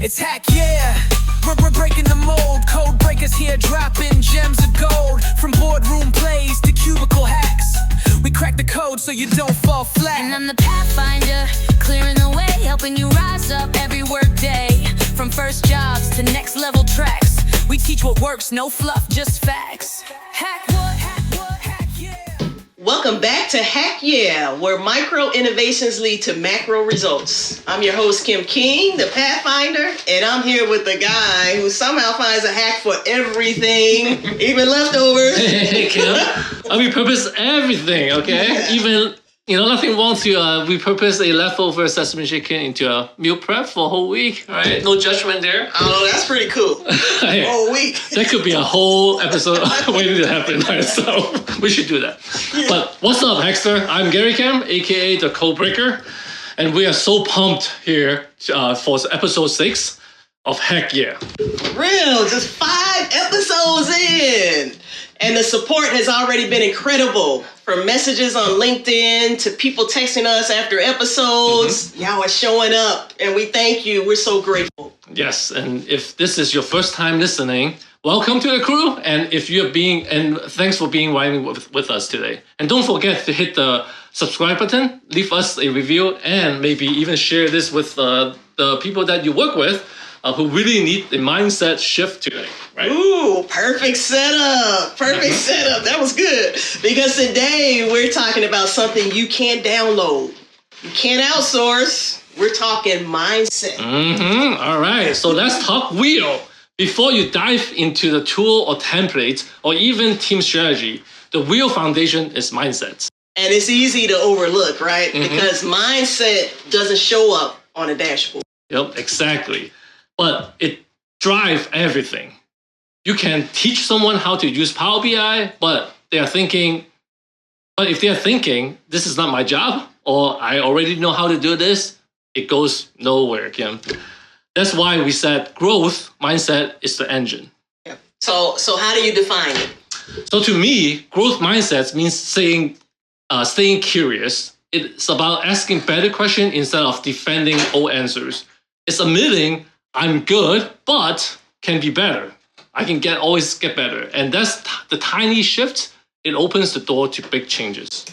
It's Hack, yeah. We're breaking the mold. Code breakers here, dropping gems of gold. From boardroom plays to cubicle hacks, we crack the code so you don't fall flat. And I'm the Pathfinder, clearing the way, helping you rise up every work day. From first jobs to next level tracks, we teach what works, no fluff, just facts. Hack what, hack yeah. Welcome back to Hack, YeA, where micro innovations lead to macro results. I'm your host, Kim King, the Pathfinder, and I'm here with the guy who somehow finds a hack for everything, even leftovers. Hey, Kim. I repurpose everything, okay? Yeah. Even, nothing wrong to repurpose a leftover sesame chicken into a meal prep for a whole week, right? No judgment there. Oh, that's pretty cool. Hey, Whole week. that could be a whole episode waiting to happen, right? So we should do that. But what's up, Hackster? I'm Gary Kim, aka the Code Breaker, and we are so pumped here for episode 6 of Hack, YeA. Real, just 5 episodes in. And the support has already been incredible. From messages on LinkedIn to people texting us after episodes. Y'all are showing up, and we thank you. We're so grateful. Yes, and if this is your first time listening, welcome to the crew. And thanks for being riding with us today. And don't forget to hit the subscribe button, leave us a review, and maybe even share this with the people that you work with who really need the mindset shift today, right? Ooh, perfect setup. Perfect setup. That was good. Because today we're talking about something you can't download. You can't outsource. We're talking mindset. All right, so let's talk YeA. Before you dive into the tool or template or even team strategy, the YeA foundation is mindset. And it's easy to overlook, right? Because mindset doesn't show up on a dashboard. Yep, exactly. But it drives everything. You can teach someone how to use Power BI, but if they're thinking, this is not my job, or I already know how to do this, it goes nowhere, Kim. That's why we said growth mindset is the engine. Yeah. So how do you define it? So to me, growth mindset means staying curious. It's about asking better questions instead of defending old answers. It's admitting I'm good, but can be better. I can always get better. And that's the tiny shift. It opens the door to big changes.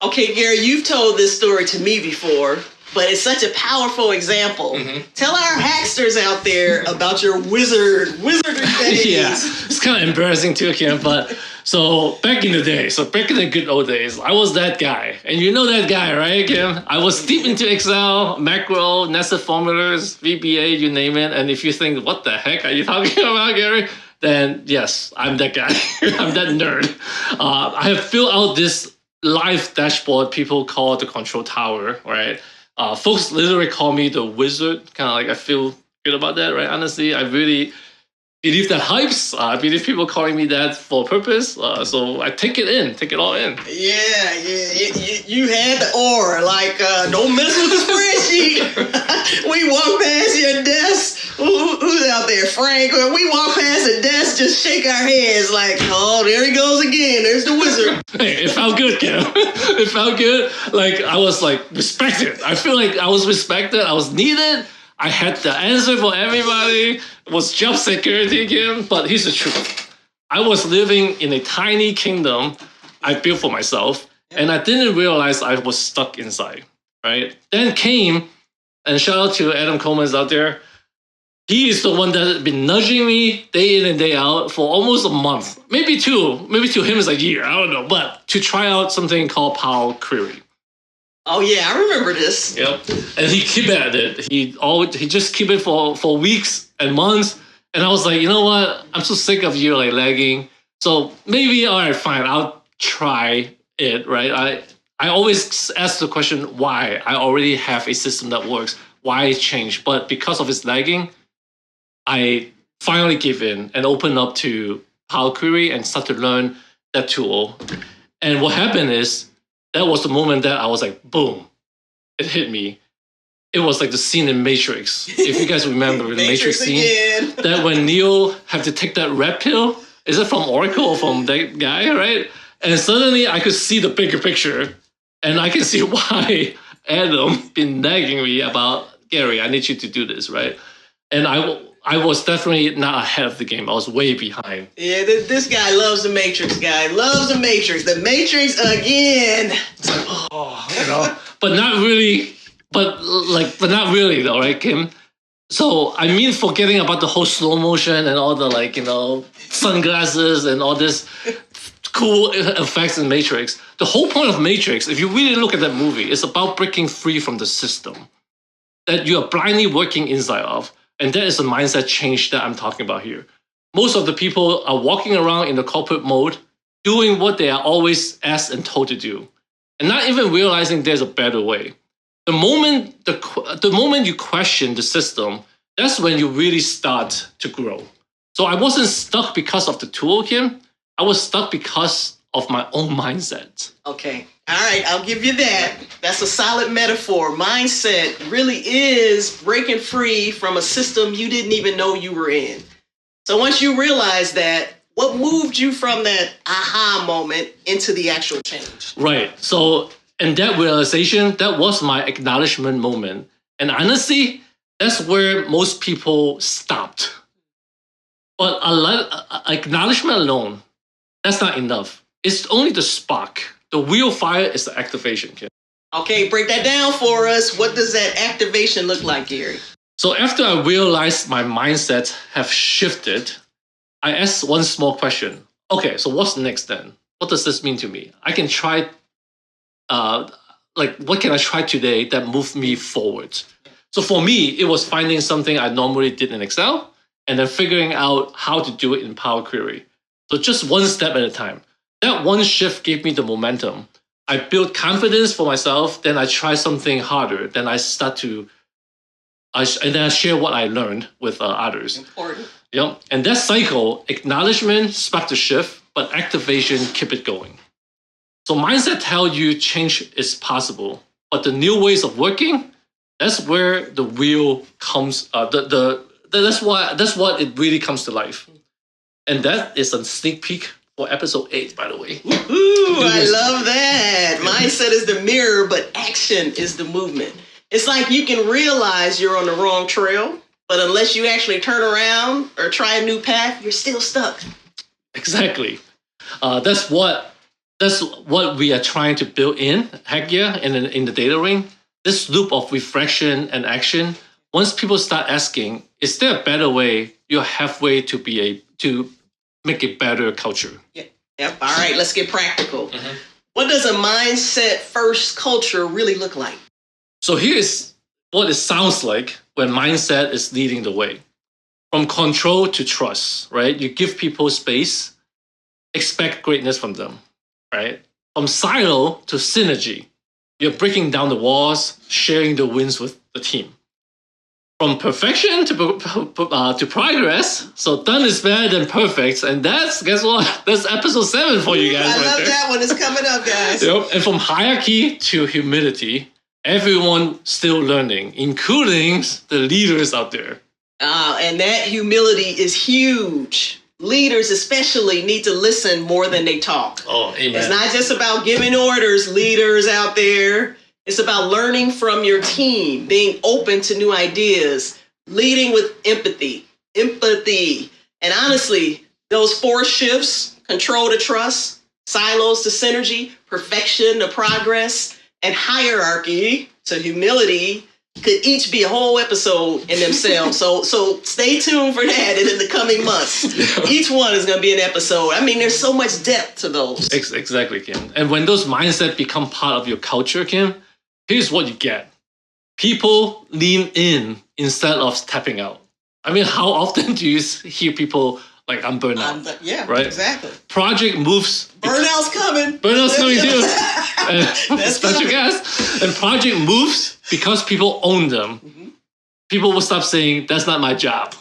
Okay, Gary, you've told this story to me before, but it's such a powerful example. Tell our hacksters out there about your wizardry days. Yeah, it's kind of embarrassing too, Kim, but so back in the good old days, I was that guy. And you know that guy, right, Kim? I was deep into Excel, macro, nested formulas, VBA, you name it. And if you think, what the heck are you talking about, Gary? Then yes, I'm that guy. I'm that nerd. I have filled out this live dashboard people call the control tower, right? Folks literally call me the wizard. Kind of like I feel good about that, right? Honestly, I really believe that hypes. I believe people calling me that for a purpose. So I take it all in. Yeah. You had the aura, like, don't mess with the spreadsheet. We walk past your desk. Who's out there? Frank. We walk past the desk, just shake our heads like, oh, there he goes again. There's the wizard. Hey, it felt good, Kim. It felt good. Like, I was respected. I feel like I was respected. I was needed. I had the answer for everybody. It was job security, Kim. But here's the truth. I was living in a tiny kingdom I built for myself, and I didn't realize I was stuck inside, right? Then came, and shout out to Adam Coleman's out there. He is the one that has been nudging me day in and day out for almost a month. Maybe two. Maybe to him is a year. I don't know. But to try out something called Power Query. Oh yeah, I remember this. Yep. And he keep at it. He just keep it for weeks and months. And I was like, you know what? I'm so sick of you lagging. So maybe, all right, fine. I'll try it, right? I always ask the question, why? I already have a system that works. Why change? But because of its lagging, I finally give in and open up to Power Query and start to learn that tool. And what happened is, that was the moment that I was like, boom, it hit me. It was like the scene in Matrix. If you guys remember the Matrix scene, that when Neo had to take that red pill, is it from Oracle or from that guy, right? And suddenly I could see the bigger picture, and I can see why Adam been nagging me about, Gary, I need you to do this, right? And I was definitely not ahead of the game. I was way behind. Yeah, this guy loves the Matrix, guy. Loves the Matrix. The Matrix again. But not really. But not really though, right, Kim? So I mean, forgetting about the whole slow motion and all the sunglasses and all this cool effects in Matrix. The whole point of Matrix, if you really look at that movie, is about breaking free from the system that you are blindly working inside of. And that is the mindset change that I'm talking about here. Most of the people are walking around in the corporate mode, doing what they are always asked and told to do, and not even realizing there's a better way. The moment you question the system, that's when you really start to grow. So I wasn't stuck because of the tool, Kim. I was stuck because of my own mindset. Okay. All right, I'll give you that. That's a solid metaphor. Mindset really is breaking free from a system you didn't even know you were in. So once you realize that, what moved you from that aha moment into the actual change? Right. So, and that realization, that was my acknowledgement moment. And honestly, that's where most people stopped. But acknowledgement alone, that's not enough. It's only the spark. The real fire is the activation, Kim. Okay, break that down for us. What does that activation look like, Gary? So after I realized my mindset have shifted, I asked one small question. Okay, so what's next then? What does this mean to me? I can try, what can I try today that moved me forward? So for me, it was finding something I normally did in Excel and then figuring out how to do it in Power Query. So just one step at a time. That one shift gave me the momentum. I built confidence for myself, then I try something harder, then I and then I share what I learned with others. Important. Yep. And that cycle, acknowledgement sparked the shift, but activation keep it going. So mindset tells you change is possible, but the new ways of working, that's where the real comes. That's what it really comes to life. And that is a sneak peek for episode 8, by the way. Ooh, I love that. Mindset is the mirror, but action is the movement. It's like you can realize you're on the wrong trail, but unless you actually turn around or try a new path, you're still stuck. Exactly. That's what we are trying to build in YeA and in the data ring. This loop of reflection and action. Once people start asking, is there a better way? You're halfway to make a better culture. Yep. All right, let's get practical. What does a mindset first culture really look like? So here's what it sounds like when mindset is leading the way. From control to trust, right? You give people space, expect greatness from them, right? From silo to synergy, you're breaking down the walls, sharing the wins with the team. From perfection to progress, so done is better than perfect, and guess what? That's episode 7 for you guys. I love that one. It's coming up, guys. Yep. And from hierarchy to humility, everyone still learning, including the leaders out there. And that humility is huge. Leaders especially need to listen more than they talk. Oh, amen. It's not just about giving orders, leaders out there. It's about learning from your team, being open to new ideas, leading with empathy. And honestly, those 4 shifts, control to trust, silos to synergy, perfection to progress, and hierarchy to humility could each be a whole episode in themselves. So stay tuned for that in the coming months. Each one is going to be an episode. I mean, there's so much depth to those. Exactly, Kim. And when those mindsets become part of your culture, Kim, here's what you get. People lean in instead of tapping out. I mean, how often do you hear people like, I'm burnt out? Right? Exactly. Project moves. Burnout's coming. Burnout's coming too. That's special guest. And project moves because people own them. People will stop saying, that's not my job.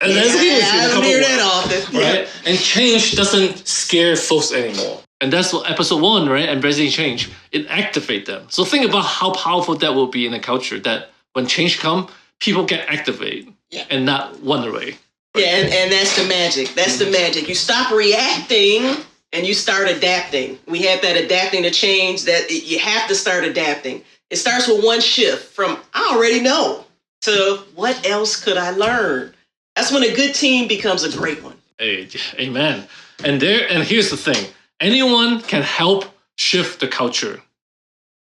And that's I don't hear that often. Right? And change doesn't scare folks anymore. And that's what episode 1, right? Embracing change. It activates them. So think about how powerful that will be in a culture that when change comes, people get activated and not run away. Yeah, and that's the magic. That's the magic. You stop reacting and you start adapting. We have that adapting to change that you have to start adapting. It starts with one shift from I already know to what else could I learn? That's when a good team becomes a great one. Hey, amen. And here's the thing. Anyone can help shift the culture.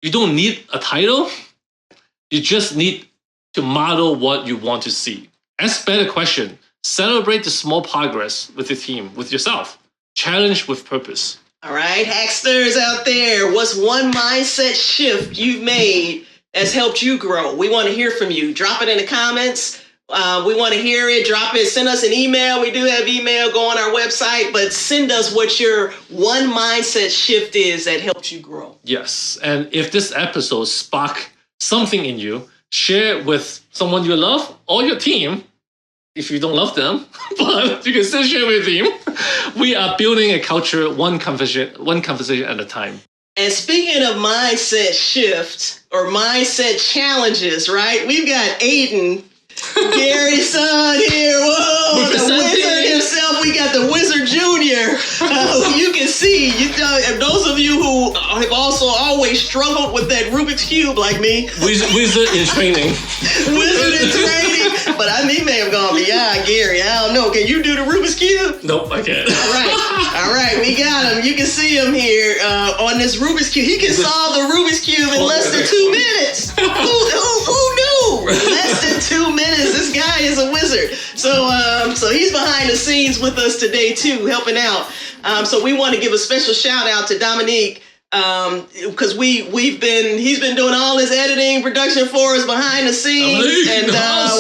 You don't need a title. You just need to model what you want to see. Ask better question. Celebrate the small progress with your team, with yourself. Challenge with purpose. All right, Hacksters out there, what's one mindset shift you've made that's helped you grow? We want to hear from you. Drop it in the comments. We want to hear it. Drop it. Send us an email. We do have email. Go on our website. But send us what your one mindset shift is that helped you grow. Yes. And if this episode sparked something in you, share it with someone you love or your team. If you don't love them, but you can still share with them. We are building a culture one conversation at a time. And speaking of mindset shift or mindset challenges, right? We've got Aiden, Gary's son here. Whoa, the wizard himself. We got the Wizard Junior. You can see, those of you who have also always struggled with that Rubik's Cube like me. Wizard in training. Wizard in training. But he may have gone beyond Gary. I don't know. Can you do the Rubik's Cube? Nope, I can't. All right, we got him. You can see him here on this Rubik's Cube. He can solve the Rubik's Cube in less than 2 minutes. Who knew? Less than 2 minutes. This guy is a wizard. So he's behind the scenes with us today too, helping out. So we want to give a special shout out to Dominique. Because he's been doing all this editing production for us behind the scenes, and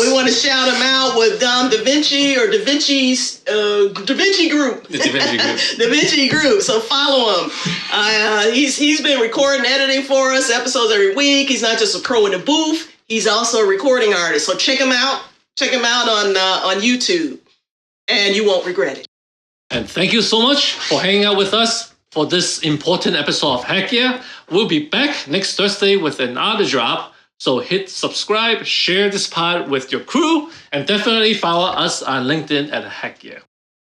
we want to shout him out with Dom Da Vinci or Da Vinci's Da Vinci Group. The Da Vinci Group. Da Vinci Group. So follow him. He's been recording, editing for us episodes every week. He's not just a crow in the booth. He's also a recording artist. So check him out. Check him out on YouTube, and you won't regret it. And thank you so much for hanging out with us for this important episode of Heck Yeah. We'll be back next Thursday with another drop. So hit subscribe, share this pod with your crew, and definitely follow us on LinkedIn at Heck Yeah.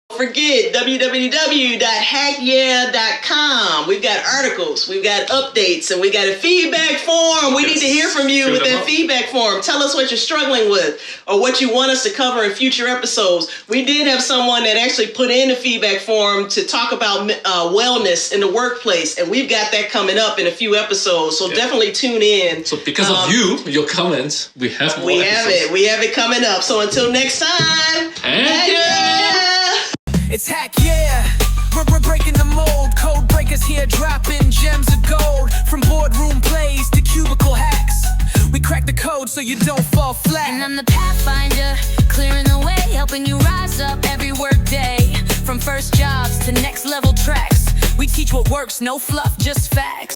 Don't forget www.hackyeah.com. We've got articles, we've got updates, and we got a feedback form. We need to hear from you with that feedback form. Tell us what you're struggling with or what you want us to cover in future episodes. We did have someone that actually put in a feedback form to talk about wellness in the workplace, and we've got that coming up in a few episodes. So definitely tune in. So because of your comments, we have more episodes. We have it coming up. So until next time, Heck yeah! It's Hack Yeah. We're breaking the mold. Code breakers here dropping gems of gold. From boardroom plays to cubicle hacks. We crack the code so you don't fall flat. And I'm the Pathfinder, clearing the way, helping you rise up every work day. From first jobs to next level tracks, we teach what works, no fluff, just facts.